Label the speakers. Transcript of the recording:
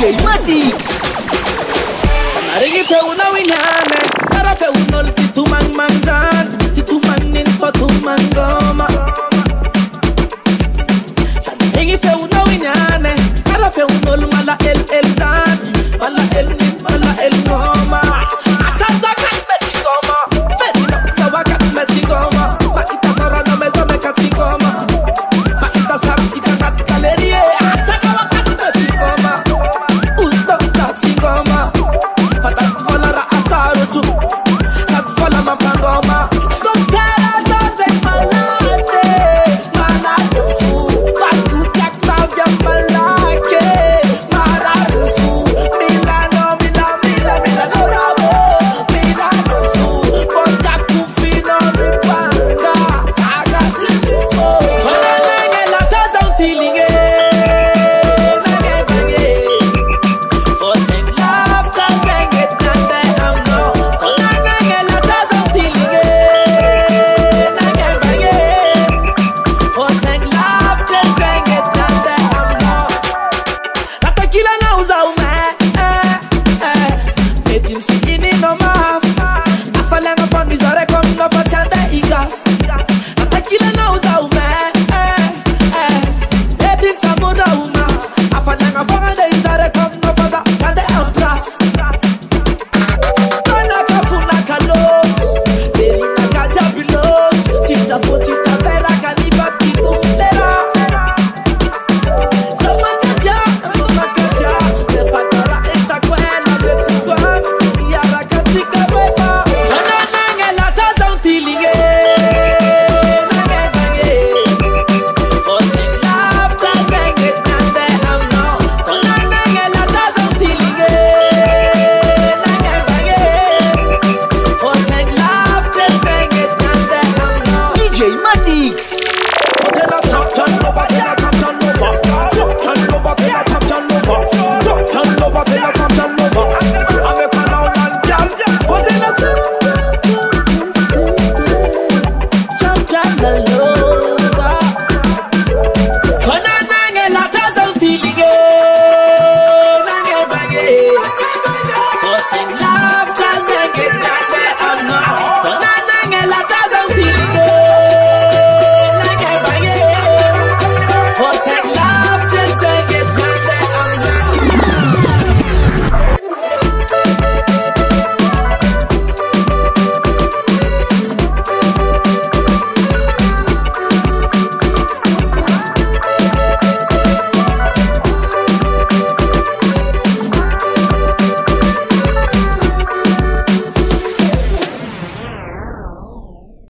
Speaker 1: DJ Matix Sanarigi fe una winane Ara fe unol titumang mangan Titumangin for tumangoma Sanarigi fe una winane Ara fe unol mala el zan Mala el nin mala el ngoma Asasa kat metikoma Fedino sawa kat metikoma Ma ita sara no me zome kat sikoma Ma ita sara sika kat galerie